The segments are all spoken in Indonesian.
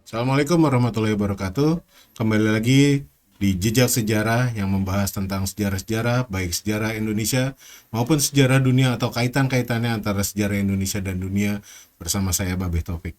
Assalamualaikum warahmatullahi wabarakatuh. Kembali lagi di Jejak Sejarah yang membahas tentang sejarah-sejarah, baik sejarah Indonesia maupun sejarah dunia atau kaitan-kaitannya antara sejarah Indonesia dan dunia bersama saya Babeh Taufik.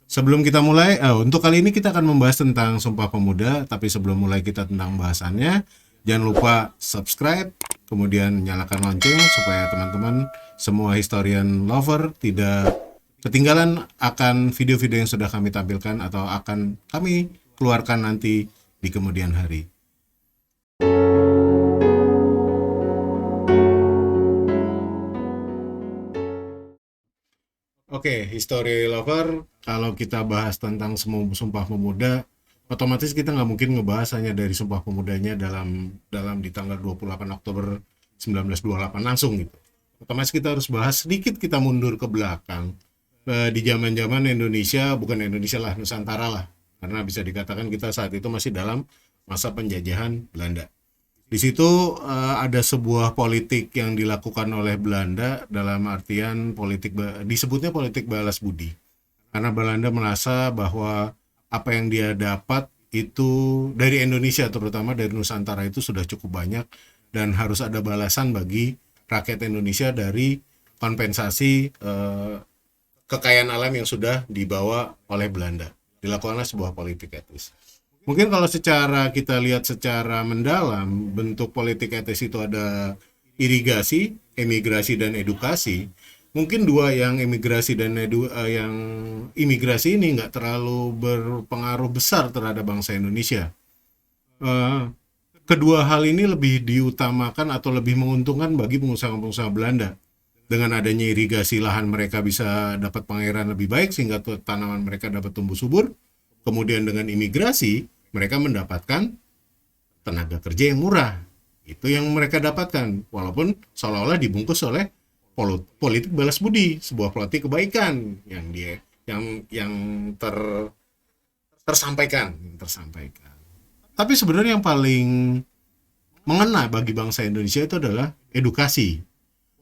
Sebelum kita mulai, untuk kali ini kita akan membahas tentang Sumpah Pemuda, tapi sebelum mulai kita tentang bahasannya, jangan lupa subscribe, kemudian nyalakan lonceng supaya teman-teman semua historian lover tidak ketinggalan akan video-video yang sudah kami tampilkan atau akan kami keluarkan nanti di kemudian hari. Oke, history lover, kalau kita bahas tentang semua Sumpah Pemuda, otomatis kita nggak mungkin ngebahas hanya dari Sumpah Pemudanya dalam dalam di tanggal 28 Oktober 1928 langsung gitu. Otomatis kita harus bahas sedikit, kita mundur ke belakang. Di zaman-zaman Indonesia, bukan Indonesia lah, Nusantara lah. Karena bisa dikatakan kita saat itu masih dalam masa penjajahan Belanda. Di situ ada sebuah politik yang dilakukan oleh Belanda, dalam artian politik disebutnya politik balas budi. Karena Belanda merasa bahwa apa yang dia dapat itu dari Indonesia, terutama dari Nusantara, itu sudah cukup banyak dan harus ada balasan bagi rakyat Indonesia dari kompensasi kekayaan alam yang sudah dibawa oleh Belanda. Dilakukanlah sebuah politik etis. Mungkin kalau secara kita lihat secara mendalam, bentuk politik etis itu ada irigasi, emigrasi, dan edukasi. Mungkin dua yang imigrasi dan yang imigrasi ini nggak terlalu berpengaruh besar terhadap bangsa Indonesia. Eh, Kedua hal ini lebih diutamakan atau lebih menguntungkan bagi pengusaha-pengusaha Belanda. Dengan adanya irigasi, lahan mereka bisa dapat pengairan lebih baik sehingga tanaman mereka dapat tumbuh subur. Kemudian dengan imigrasi, mereka mendapatkan tenaga kerja yang murah. Itu yang mereka dapatkan, walaupun seolah-olah dibungkus oleh politik balas budi, sebuah politik kebaikan yang tersampaikan. Tapi sebenarnya yang paling mengena bagi bangsa Indonesia itu adalah edukasi.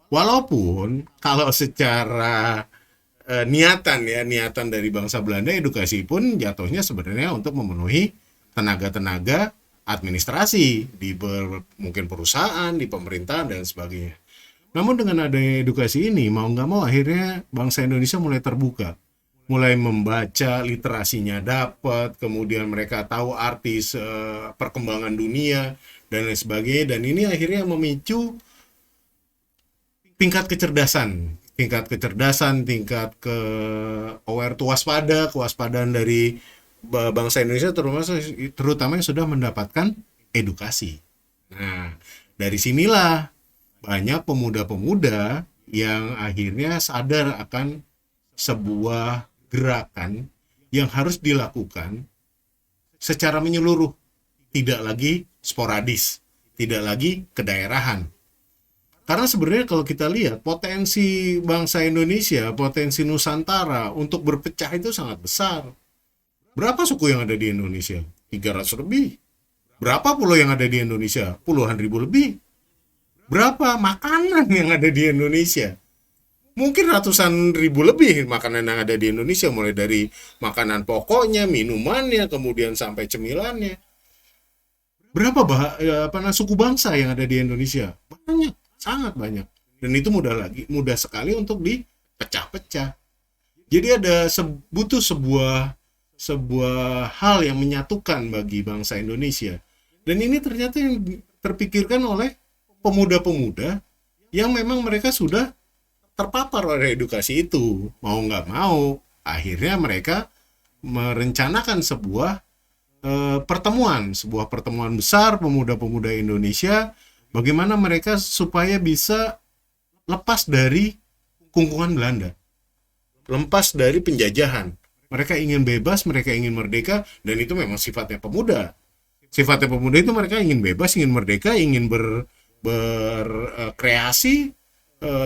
Walaupun kalau secara niatan dari bangsa Belanda, edukasi pun jatuhnya sebenarnya untuk memenuhi tenaga-tenaga administrasi di mungkin perusahaan, di pemerintahan dan sebagainya. Namun dengan adanya edukasi ini, mau nggak mau akhirnya bangsa Indonesia mulai terbuka, mulai membaca, literasinya dapat, kemudian mereka tahu arti perkembangan dunia dan lain sebagainya, dan ini akhirnya memicu tingkat ke aware, tuh kewaspadaan dari bangsa Indonesia, terutama yang sudah mendapatkan edukasi. Nah, dari sinilah banyak pemuda-pemuda yang akhirnya sadar akan sebuah gerakan yang harus dilakukan secara menyeluruh, tidak lagi sporadis, tidak lagi kedaerahan. Karena sebenarnya kalau kita lihat potensi bangsa Indonesia, potensi Nusantara untuk berpecah itu sangat besar. Berapa suku yang ada di Indonesia? 300 lebih. Berapa pulau yang ada di Indonesia? Puluhan ribu lebih. Berapa makanan yang ada di Indonesia? Mungkin ratusan ribu lebih makanan yang ada di Indonesia, mulai dari makanan pokoknya, minumannya, kemudian sampai cemilannya. Berapa suku bangsa yang ada di Indonesia? Banyak, sangat banyak. Dan itu mudah sekali untuk dipecah-pecah. Jadi butuh sebuah hal yang menyatukan bagi bangsa Indonesia. Dan ini ternyata yang terpikirkan oleh pemuda-pemuda yang memang mereka sudah terpapar oleh edukasi itu. Mau nggak mau, akhirnya mereka merencanakan sebuah pertemuan besar pemuda-pemuda Indonesia, bagaimana mereka supaya bisa lepas dari kungkungan Belanda, lepas dari penjajahan. Mereka ingin bebas, mereka ingin merdeka, dan itu memang sifatnya pemuda. Sifatnya pemuda itu mereka ingin bebas, ingin merdeka, ingin berkreasi,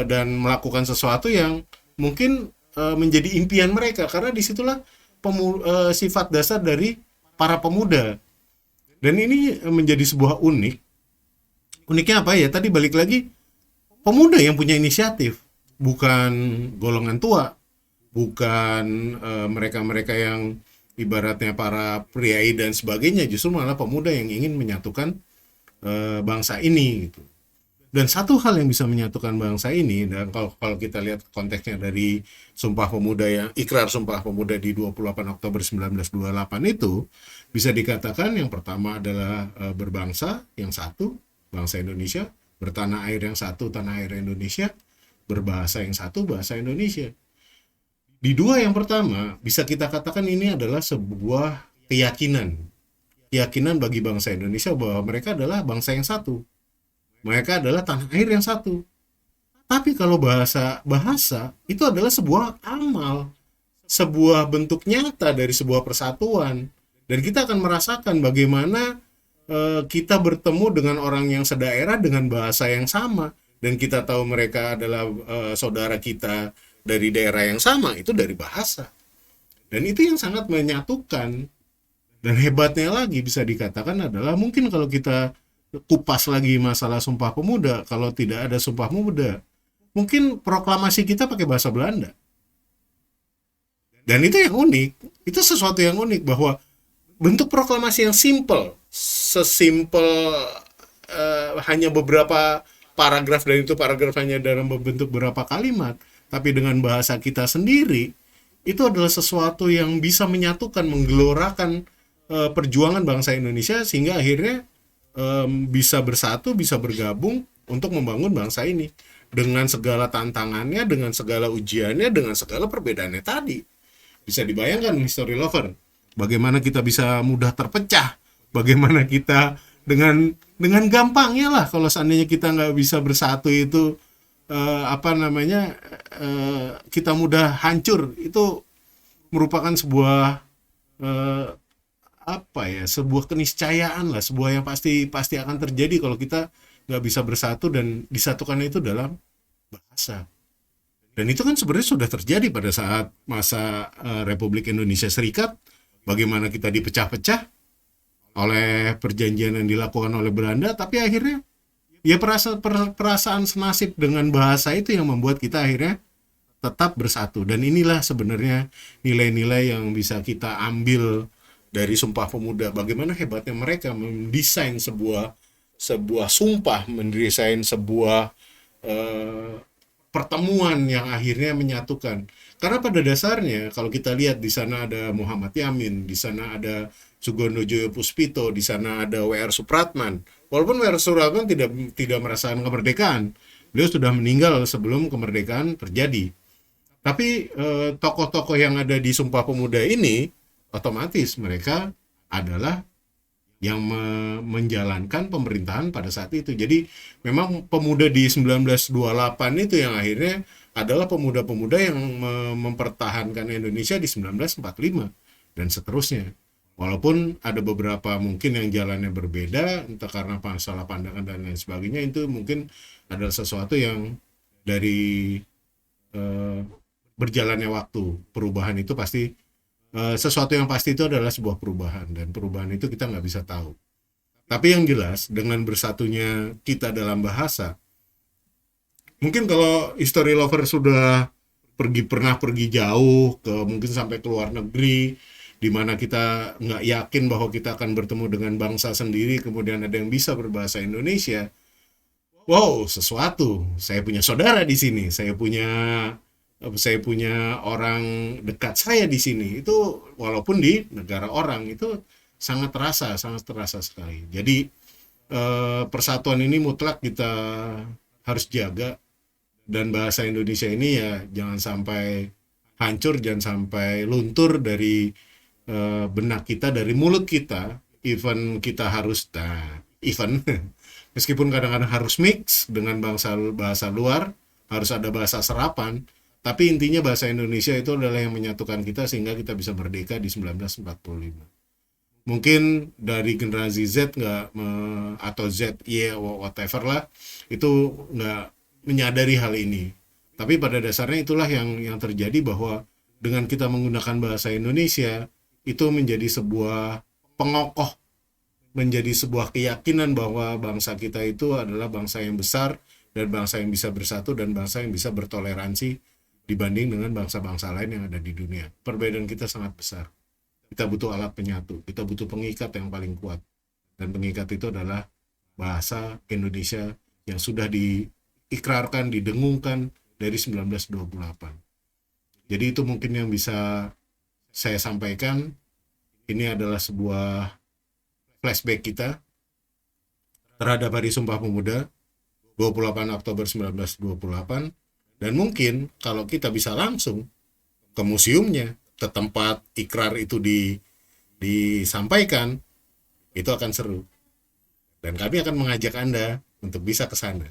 dan melakukan sesuatu yang mungkin menjadi impian mereka, karena disitulah sifat dasar dari para pemuda. Dan ini menjadi sebuah uniknya apa ya, tadi balik lagi, pemuda yang punya inisiatif, bukan golongan tua, bukan mereka-mereka yang ibaratnya para priai dan sebagainya, justru malah pemuda yang ingin menyatukan bangsa ini gitu. Dan satu hal yang bisa menyatukan bangsa ini, dan kalau kita lihat konteksnya dari Sumpah Pemuda yang Ikrar Sumpah Pemuda di 28 Oktober 1928 itu, bisa dikatakan yang pertama adalah berbangsa yang satu, bangsa Indonesia, bertanah air yang satu, tanah air Indonesia, berbahasa yang satu, bahasa Indonesia. Di dua yang pertama, bisa kita katakan ini adalah sebuah keyakinan. Keyakinan bagi bangsa Indonesia bahwa mereka adalah bangsa yang satu. Mereka adalah tanah air yang satu. Tapi kalau bahasa itu adalah sebuah amal, sebuah bentuk nyata dari sebuah persatuan. Dan kita akan merasakan bagaimana kita bertemu dengan orang yang sedaerah dengan bahasa yang sama. Dan kita tahu mereka adalah saudara kita dari daerah yang sama, itu dari bahasa. Dan itu yang sangat menyatukan. Dan hebatnya lagi bisa dikatakan adalah mungkin kalau kita kupas lagi masalah Sumpah Pemuda, kalau tidak ada Sumpah Pemuda, mungkin proklamasi kita pakai bahasa Belanda. Dan itu yang unik, itu sesuatu yang unik bahwa bentuk proklamasi yang simple, sesimpel hanya beberapa paragraf, dan itu paragraf hanya dalam bentuk beberapa kalimat, tapi dengan bahasa kita sendiri, itu adalah sesuatu yang bisa menyatukan, menggelorakan perjuangan bangsa Indonesia sehingga akhirnya bisa bersatu, bisa bergabung untuk membangun bangsa ini dengan segala tantangannya, dengan segala ujiannya, dengan segala perbedaannya tadi. Bisa dibayangkan, history lover, bagaimana kita bisa mudah terpecah, bagaimana kita dengan gampangnya lah kalau seandainya kita nggak bisa bersatu itu kita mudah hancur. Itu merupakan sebuah sebuah keniscayaan lah, sebuah yang pasti akan terjadi kalau kita nggak bisa bersatu dan disatukan itu dalam bahasa. Dan itu kan sebenarnya sudah terjadi pada saat masa Republik Indonesia Serikat, bagaimana kita dipecah-pecah oleh perjanjian yang dilakukan oleh Belanda, tapi akhirnya ya perasaan senasib dengan bahasa itu yang membuat kita akhirnya tetap bersatu. Dan inilah sebenarnya nilai-nilai yang bisa kita ambil dari Sumpah Pemuda, bagaimana hebatnya mereka mendesain sebuah sumpah, mendesain sebuah pertemuan yang akhirnya menyatukan. Karena pada dasarnya kalau kita lihat di sana ada Muhammad Yamin, di sana ada Sugondo Joyo Puspito, di sana ada W.R. Supratman. Walaupun W.R. Supratman tidak merasakan kemerdekaan, beliau sudah meninggal sebelum kemerdekaan terjadi. Tapi tokoh-tokoh yang ada di Sumpah Pemuda ini otomatis mereka adalah yang menjalankan pemerintahan pada saat itu. Jadi memang pemuda di 1928 itu yang akhirnya adalah pemuda-pemuda yang mempertahankan Indonesia di 1945 dan seterusnya. Walaupun ada beberapa mungkin yang jalannya berbeda, entah karena masalah pandangan dan lain sebagainya, itu mungkin adalah sesuatu yang dari berjalannya waktu. Perubahan itu pasti sesuatu yang pasti itu adalah sebuah perubahan, dan perubahan itu kita nggak bisa tahu. Tapi yang jelas dengan bersatunya kita dalam bahasa, mungkin kalau history lover sudah pernah pergi jauh ke mungkin sampai ke luar negeri, di mana kita nggak yakin bahwa kita akan bertemu dengan bangsa sendiri, kemudian ada yang bisa berbahasa Indonesia. Wow, sesuatu. Saya punya saudara di sini, saya punya orang dekat saya di sini. Itu walaupun di negara orang, itu sangat terasa sekali. Jadi persatuan ini mutlak kita harus jaga, dan bahasa Indonesia ini ya jangan sampai hancur, jangan sampai luntur dari benak kita, dari mulut kita. Even kita harus meskipun kadang-kadang harus mix dengan bahasa luar, harus ada bahasa serapan. Tapi intinya bahasa Indonesia itu adalah yang menyatukan kita sehingga kita bisa merdeka di 1945. Mungkin dari generasi Z atau Z, whatever lah, itu nggak menyadari hal ini. Tapi pada dasarnya itulah yang terjadi, bahwa dengan kita menggunakan bahasa Indonesia, itu menjadi sebuah pengokoh, menjadi sebuah keyakinan bahwa bangsa kita itu adalah bangsa yang besar, dan bangsa yang bisa bersatu, dan bangsa yang bisa bertoleransi dibanding dengan bangsa-bangsa lain yang ada di dunia. Perbedaan kita sangat besar. kita butuh alat penyatu, kita butuh pengikat yang paling kuat. Dan pengikat itu adalah bahasa Indonesia yang sudah diikrarkan, didengungkan dari 1928. Jadi itu mungkin yang bisa saya sampaikan. Ini adalah sebuah flashback kita terhadap Hari Sumpah Pemuda 28 Oktober 1928. Dan mungkin kalau kita bisa langsung ke museumnya, ke tempat ikrar itu disampaikan, itu akan seru. Dan kami akan mengajak Anda untuk bisa ke sana.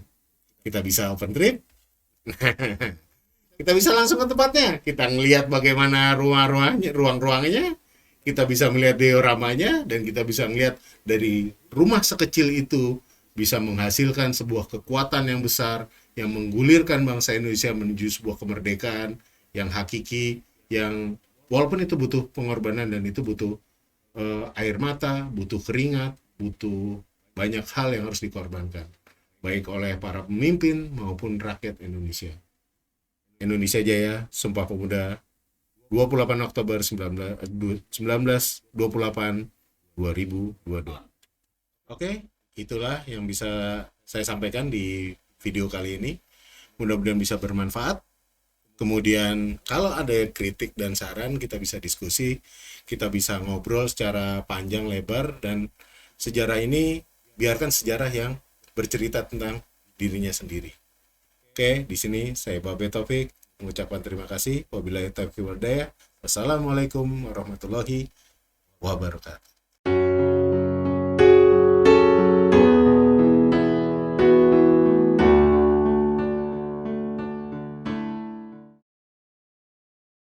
Kita bisa open trip, kita bisa langsung ke tempatnya, kita ngelihat bagaimana ruang-ruangnya, kita bisa melihat dioramanya, dan kita bisa melihat dari rumah sekecil itu bisa menghasilkan sebuah kekuatan yang besar yang menggulirkan bangsa Indonesia menuju sebuah kemerdekaan yang hakiki, yang walaupun itu butuh pengorbanan dan itu butuh air mata, butuh keringat, butuh banyak hal yang harus dikorbankan, baik oleh para pemimpin maupun rakyat Indonesia. Indonesia Jaya, Sumpah Pemuda, 28 Oktober 1928 2022. Oke, itulah yang bisa saya sampaikan di video kali ini. Mudah-mudahan bisa bermanfaat. Kemudian kalau ada kritik dan saran, kita bisa diskusi, kita bisa ngobrol secara panjang lebar, dan sejarah ini biarkan sejarah yang bercerita tentang dirinya sendiri. Oke, di sini saya Babe Taufik mengucapkan terima kasih. Wabillahi taufiq wal hidayah. Wassalamualaikum warahmatullahi wabarakatuh.